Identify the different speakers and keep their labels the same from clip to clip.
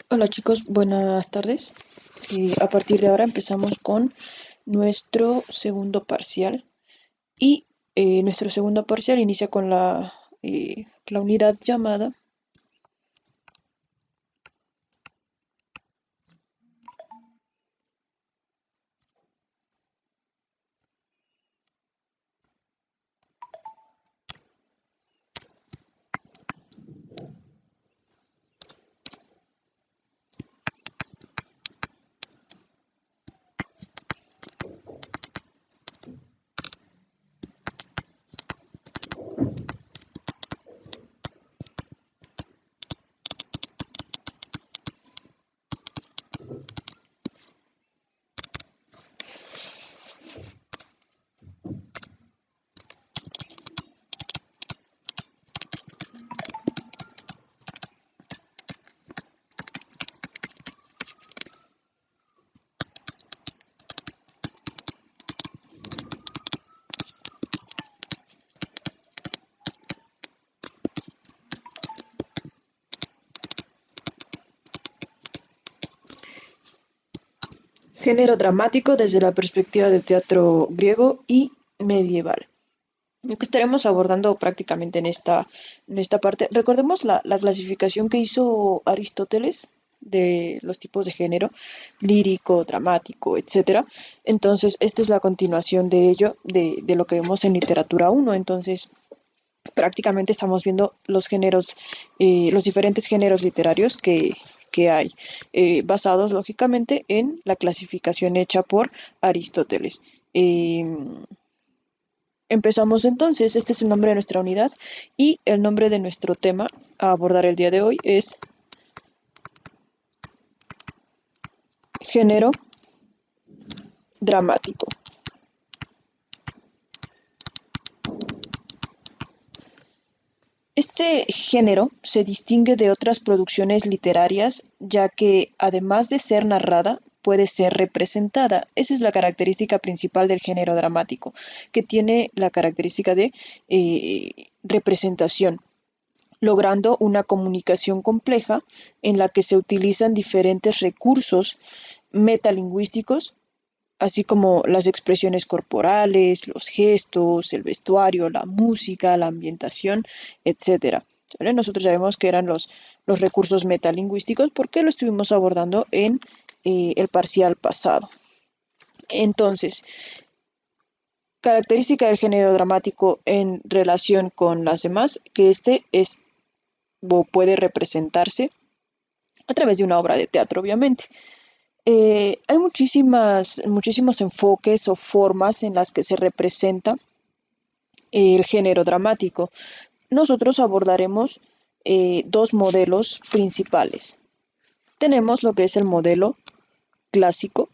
Speaker 1: Hola chicos, buenas tardes. A partir de ahora empezamos con nuestro segundo parcial y nuestro segundo parcial inicia con la unidad llamada género dramático desde la perspectiva del teatro griego y medieval. Lo que estaremos abordando prácticamente en esta parte. Recordemos la clasificación que hizo Aristóteles de los tipos de género, lírico, dramático, etcétera. Entonces, esta es la continuación de ello, de lo que vemos en literatura uno. Entonces, prácticamente estamos viendo los géneros, los diferentes géneros literarios que hay, basados lógicamente en la clasificación hecha por Aristóteles. Eh, Empezamos entonces, este es el nombre de nuestra unidad y el nombre de nuestro tema a abordar el día de hoy es género dramático. Este género se distingue de otras producciones literarias ya que, además de ser narrada, puede ser representada. Esa es la característica principal del género dramático, que tiene la característica de representación, logrando una comunicación compleja en la que se utilizan diferentes recursos metalingüísticos, así como las expresiones corporales, los gestos, el vestuario, la música, la ambientación, etcétera. ¿Vale? Nosotros sabemos que eran los recursos metalingüísticos porque lo estuvimos abordando en el parcial pasado. Entonces, característica del género dramático en relación con las demás, que este es o puede representarse a través de una obra de teatro, obviamente. Hay muchísimos enfoques o formas en las que se representa el género dramático. Nosotros abordaremos dos modelos principales. Tenemos lo que es el modelo clásico.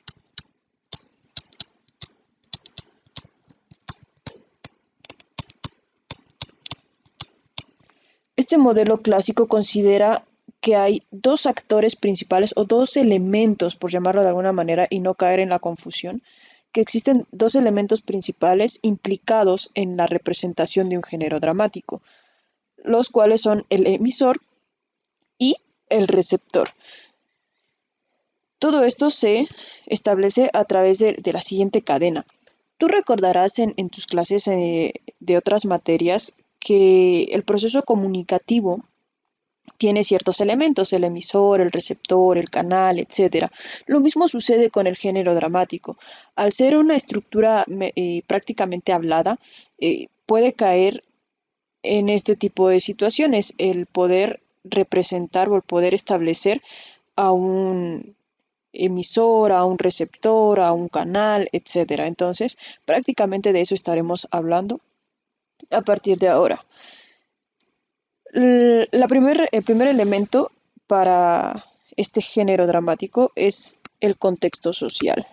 Speaker 1: Este modelo clásico considera que hay dos actores principales o dos elementos, por llamarlo de alguna manera, y no caer en la confusión, que existen dos elementos principales implicados en la representación de un género dramático, los cuales son el emisor y el receptor. Todo esto se establece a través de la siguiente cadena. Tú recordarás en tus clases de otras materias que el proceso comunicativo tiene ciertos elementos, el emisor, el receptor, el canal, etcétera. Lo mismo sucede con el género dramático. Al ser una estructura prácticamente hablada, puede caer en este tipo de situaciones el poder representar o el poder establecer a un emisor, a un receptor, a un canal, etcétera. Entonces, prácticamente de eso estaremos hablando a partir de ahora. El primer elemento para este género dramático es el contexto social.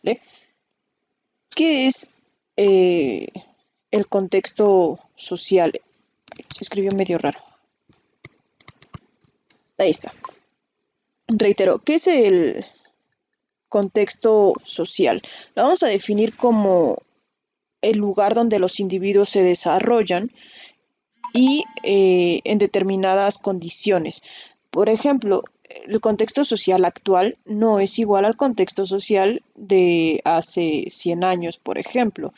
Speaker 1: ¿Vale? ¿Qué es eh, el contexto social? Se escribió medio raro. Ahí está. Reitero, ¿qué es el contexto social? Lo vamos a definir como el lugar donde los individuos se desarrollan y en determinadas condiciones. Por ejemplo, el contexto social actual no es igual al contexto social de hace 100 años, por ejemplo,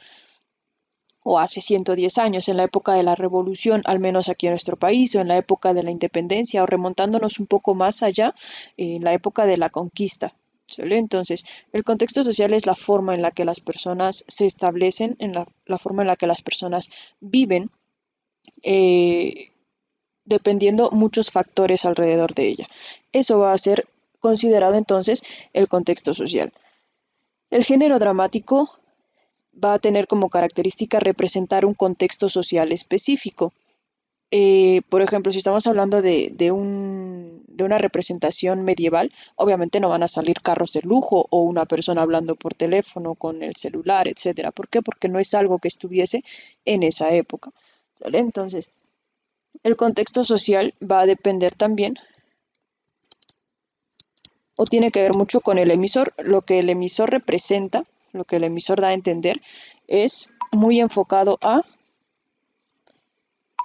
Speaker 1: o hace 110 años, en la época de la revolución, al menos aquí en nuestro país, o en la época de la independencia, o remontándonos un poco más allá, en la época de la conquista. ¿Sale? Entonces, el contexto social es la forma en la que las personas se establecen, en la forma en la que las personas viven, eh, dependiendo muchos factores alrededor de ella. Eso va a ser considerado entonces el contexto social. El género dramático va a tener como característica representar un contexto social específico. Por ejemplo, si estamos hablando de una representación medieval, obviamente no van a salir carros de lujo o una persona hablando por teléfono con el celular, etcétera. ¿Por qué? Porque no es algo que estuviese en esa época. ¿Vale? Entonces, el contexto social va a depender también o tiene que ver mucho con el emisor. Lo que el emisor representa, lo que el emisor da a entender, es muy enfocado a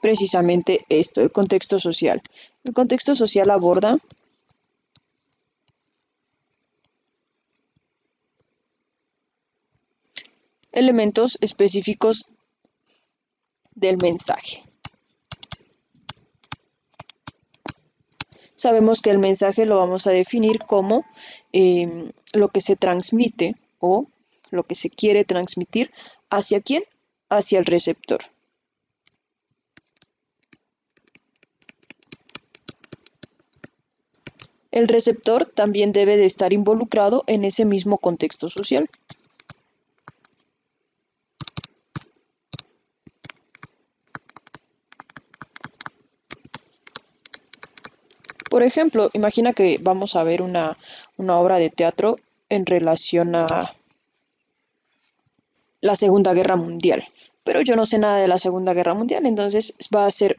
Speaker 1: precisamente esto, el contexto social. El contexto social aborda elementos específicos del mensaje. Sabemos que el mensaje lo vamos a definir como lo que se transmite o lo que se quiere transmitir. ¿Hacia quién? Hacia el receptor. El receptor también debe de estar involucrado en ese mismo contexto social. Por ejemplo, imagina que vamos a ver una obra de teatro en relación a la Segunda Guerra Mundial, pero yo no sé nada de la Segunda Guerra Mundial, entonces va a ser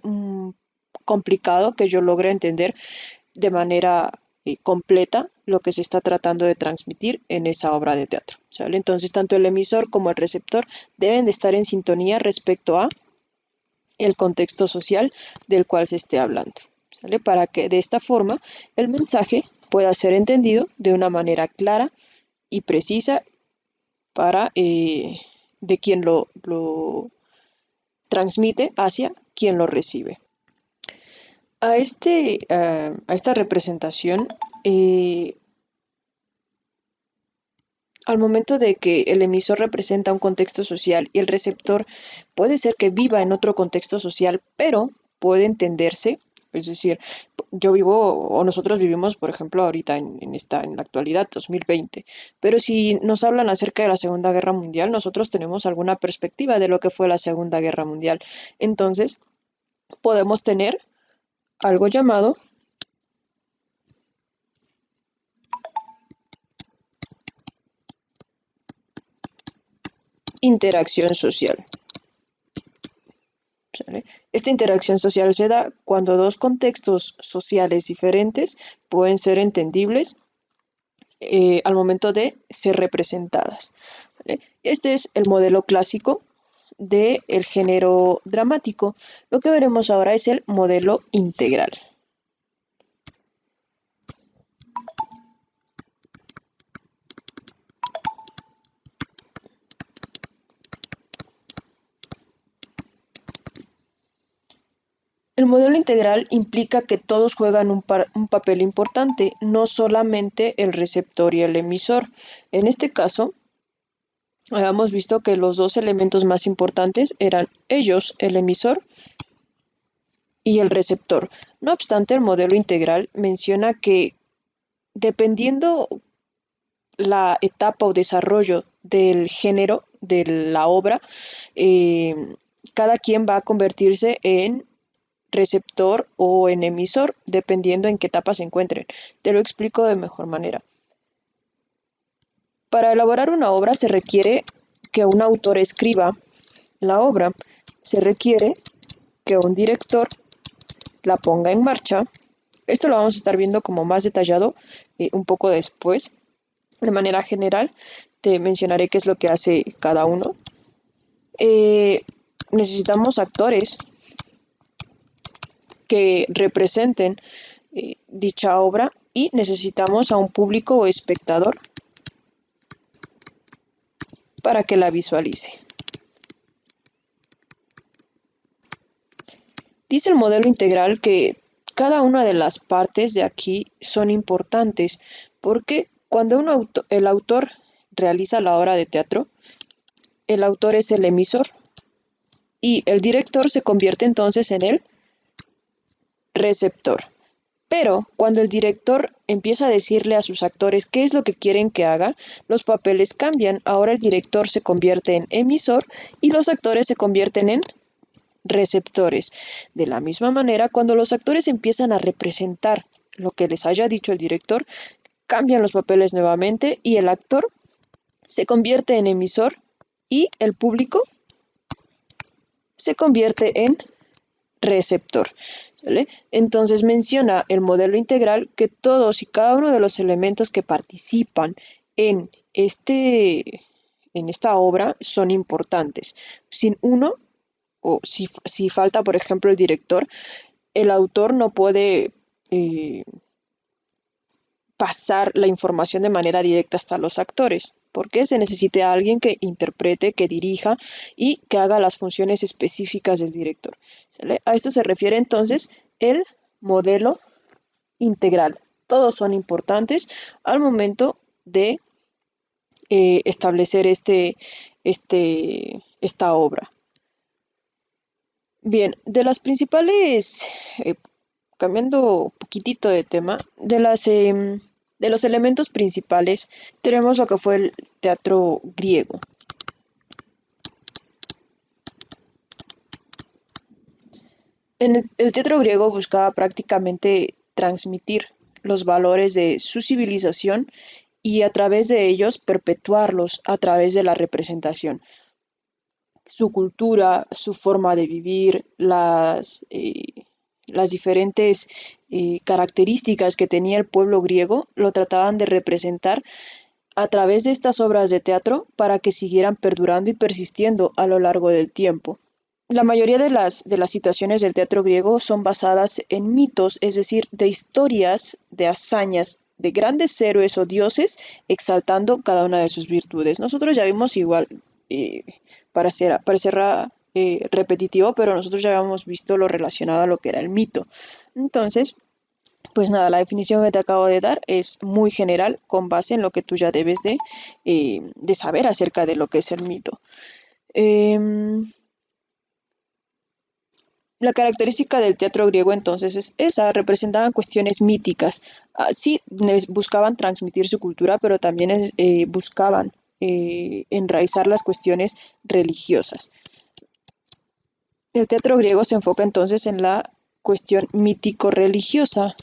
Speaker 1: complicado que yo logre entender de manera completa lo que se está tratando de transmitir en esa obra de teatro, ¿sale? Entonces, tanto el emisor como el receptor deben de estar en sintonía respecto a el contexto social del cual se esté hablando, ¿sale? Para que de esta forma el mensaje pueda ser entendido de una manera clara y precisa para de quien lo transmite hacia quien lo recibe. A esta representación, al momento de que el emisor representa un contexto social y el receptor puede ser que viva en otro contexto social, pero puede entenderse, es decir, yo vivo o nosotros vivimos, por ejemplo, ahorita en la actualidad, 2020, pero si nos hablan acerca de la Segunda Guerra Mundial, nosotros tenemos alguna perspectiva de lo que fue la Segunda Guerra Mundial. Entonces, podemos tener algo llamado interacción social. ¿Sale? Esta interacción social se da cuando dos contextos sociales diferentes pueden ser entendibles al momento de ser representadas. ¿Vale? Este es el modelo clásico del género dramático. Lo que veremos ahora es el modelo integral. El modelo integral implica que todos juegan un papel importante, no solamente el receptor y el emisor. En este caso, habíamos visto que los dos elementos más importantes eran ellos, el emisor y el receptor. No obstante, el modelo integral menciona que dependiendo la etapa o desarrollo del género de la obra, eh, cada quien va a convertirse en receptor o en emisor, dependiendo en qué etapa se encuentren. Te lo explico de mejor manera. Para elaborar una obra se requiere que un autor escriba la obra, se requiere que un director la ponga en marcha. Esto lo vamos a estar viendo como más detallado un poco después. De manera general, te mencionaré qué es lo que hace cada uno. Eh, Necesitamos actores que representen dicha obra y necesitamos a un público o espectador para que la visualice. Dice el modelo integral que cada una de las partes de aquí son importantes porque cuando el autor realiza la obra de teatro, el autor es el emisor y el director se convierte entonces en el receptor. Pero cuando el director empieza a decirle a sus actores qué es lo que quieren que haga, los papeles cambian. Ahora el director se convierte en emisor y los actores se convierten en receptores. De la misma manera, cuando los actores empiezan a representar lo que les haya dicho el director, cambian los papeles nuevamente y el actor se convierte en emisor y el público se convierte en receptor. ¿Vale? Entonces menciona el modelo integral que todos y cada uno de los elementos que participan en, en esta obra son importantes. Sin uno, o si falta, por ejemplo, el director, el autor no puede pasar la información de manera directa hasta los actores, porque se necesita alguien que interprete, que dirija y que haga las funciones específicas del director. ¿Sale? A esto se refiere entonces el modelo integral. Todos son importantes al momento de establecer esta obra. Bien, de las principales, cambiando un poquitito de tema, de los elementos principales, tenemos lo que fue el teatro griego. El teatro griego buscaba prácticamente transmitir los valores de su civilización y a través de ellos perpetuarlos a través de la representación. Su cultura, su forma de vivir, las diferentes características que tenía el pueblo griego, lo trataban de representar a través de estas obras de teatro para que siguieran perdurando y persistiendo a lo largo del tiempo. La mayoría de las situaciones del teatro griego son basadas en mitos, es decir, de historias, de hazañas, de grandes héroes o dioses, exaltando cada una de sus virtudes. Nosotros ya vimos igual, eh, parecer repetitivo, pero nosotros ya habíamos visto lo relacionado a lo que era el mito. Entonces, pues nada, la definición que te acabo de dar es muy general, con base en lo que tú ya debes de saber acerca de lo que es el mito. La característica del teatro griego entonces es esa, representaban cuestiones míticas. Sí, buscaban transmitir su cultura, pero también buscaban enraizar las cuestiones religiosas. El teatro griego se enfoca entonces en la cuestión mítico-religiosa.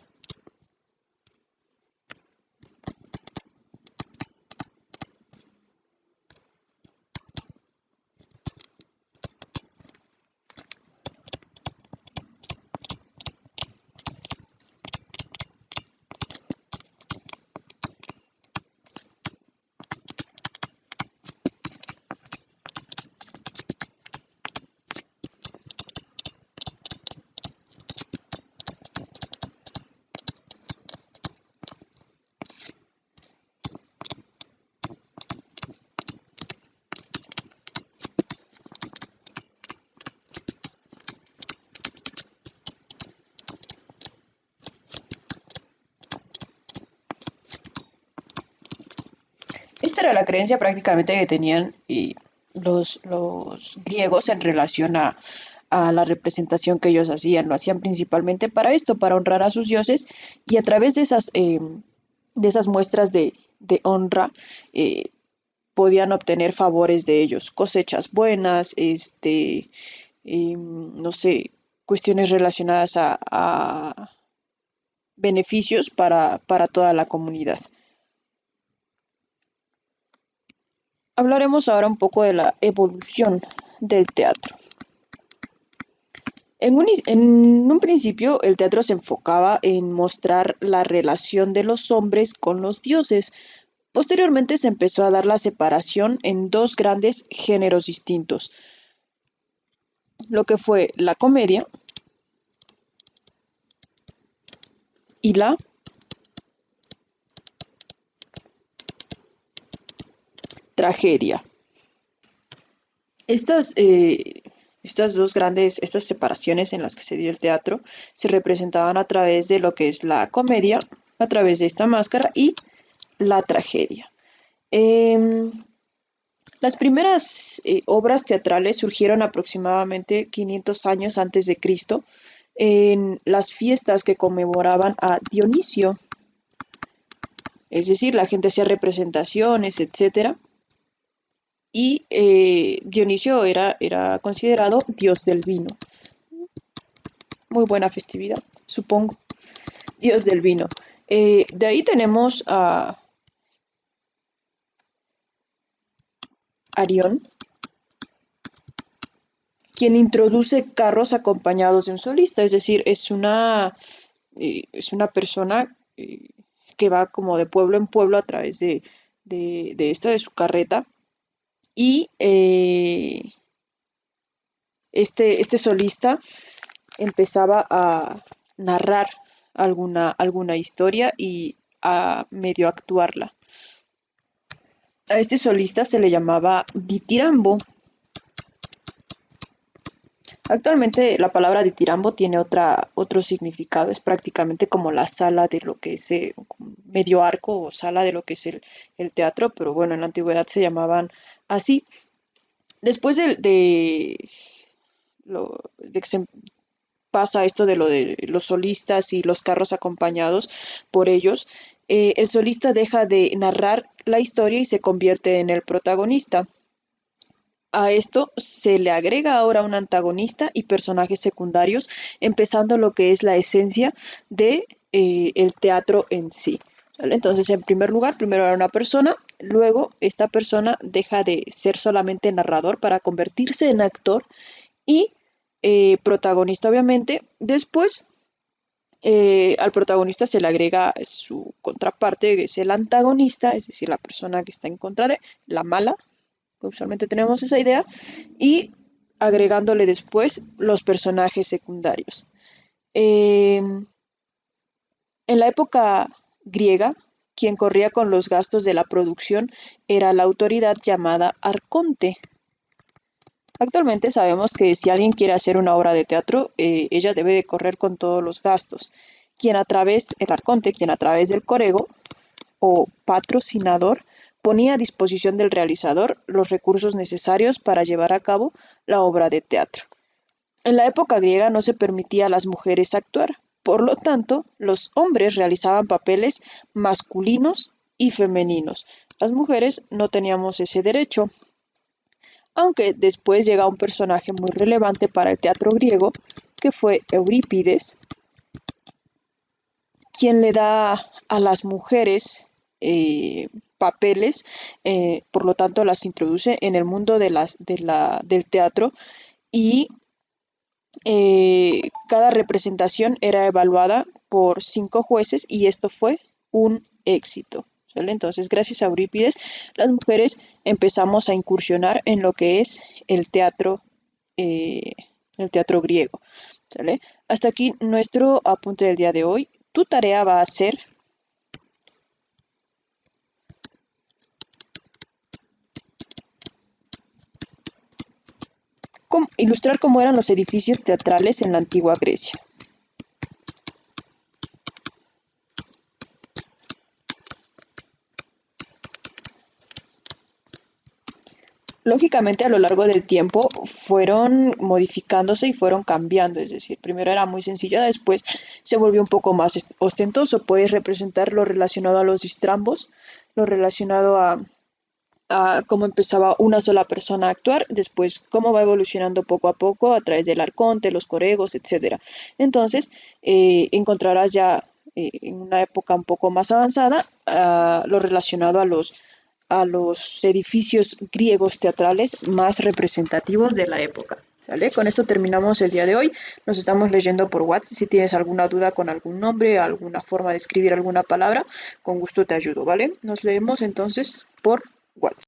Speaker 1: Esta era la creencia prácticamente que tenían los griegos en relación a la representación que ellos hacían. Lo hacían principalmente para esto, para honrar a sus dioses y a través de esas muestras de honra podían obtener favores de ellos, cosechas buenas, no sé, cuestiones relacionadas a beneficios para toda la comunidad. Hablaremos ahora un poco de la evolución del teatro. En un principio, el teatro se enfocaba en mostrar la relación de los hombres con los dioses. Posteriormente se empezó a dar la separación en dos grandes géneros distintos. lo que fue la comedia y la tragedia. Estas, estas separaciones en las que se dio el teatro se representaban a través de lo que es la comedia, a través de esta máscara y la tragedia. Em, las primeras obras teatrales surgieron aproximadamente 500 años antes de Cristo en las fiestas que conmemoraban a Dionisio, es decir, la gente hacía representaciones, etcétera. Y Dionisio era considerado dios del vino. Muy buena festividad, supongo. Dios del vino. De ahí tenemos a Arión, quien introduce carros acompañados de un solista, es decir, es una persona que va como de pueblo en pueblo a través de esto, de su carreta, y este solista empezaba a narrar alguna historia y a medio actuarla. A este solista se le llamaba ditirambo. Actualmente la palabra ditirambo tiene otro significado, es prácticamente como la sala de lo que es medio arco o sala de lo que es el teatro, pero bueno, en la antigüedad se llamaban así. Después de que se pasa esto de lo de los solistas y los carros acompañados por ellos, el solista deja de narrar la historia y se convierte en el protagonista. A esto se le agrega ahora un antagonista y personajes secundarios, empezando lo que es la esencia de el teatro en sí. ¿Vale? Entonces, en primer lugar, primero era una persona, luego esta persona deja de ser solamente narrador para convertirse en actor y protagonista, obviamente. Después, al protagonista se le agrega su contraparte, que es el antagonista, es decir, la persona que está en contra de la mala, usualmente tenemos esa idea, y agregándole después los personajes secundarios. En la época griega, quien corría con los gastos de la producción era la autoridad llamada arconte. Actualmente sabemos que si alguien quiere hacer una obra de teatro, ella debe de correr con todos los gastos. El arconte, quien a través del corego o patrocinador ponía a disposición del realizador los recursos necesarios para llevar a cabo la obra de teatro. En la época griega no se permitía a las mujeres actuar, por lo tanto, los hombres realizaban papeles masculinos y femeninos. Las mujeres no teníamos ese derecho, aunque después llega un personaje muy relevante para el teatro griego, que fue Eurípides, quien le da a las mujeres papeles, por lo tanto las introduce en el mundo del teatro y cada representación era evaluada por 5 jueces y esto fue un éxito. ¿Sale? Entonces, gracias a Eurípides, las mujeres empezamos a incursionar en lo que es eh, el teatro griego. ¿Sale? Hasta aquí nuestro apunte del día de hoy. Tu tarea va a ser ilustrar cómo eran los edificios teatrales en la antigua Grecia. Lógicamente, a lo largo del tiempo fueron modificándose y fueron cambiando, es decir, primero era muy sencillo, después se volvió un poco más ostentoso. Puedes representar lo relacionado a los distrambos, lo relacionado a cómo empezaba una sola persona a actuar, después cómo va evolucionando poco a poco a través del arconte, los coregos, etcétera. Entonces, encontrarás ya en una época un poco más avanzada lo relacionado a los edificios griegos teatrales más representativos de la época. ¿Sale? Con esto terminamos el día de hoy. Nos estamos leyendo por WhatsApp. Si tienes alguna duda con algún nombre, alguna forma de escribir alguna palabra, con gusto te ayudo, ¿vale? Nos leemos entonces por WhatsApp.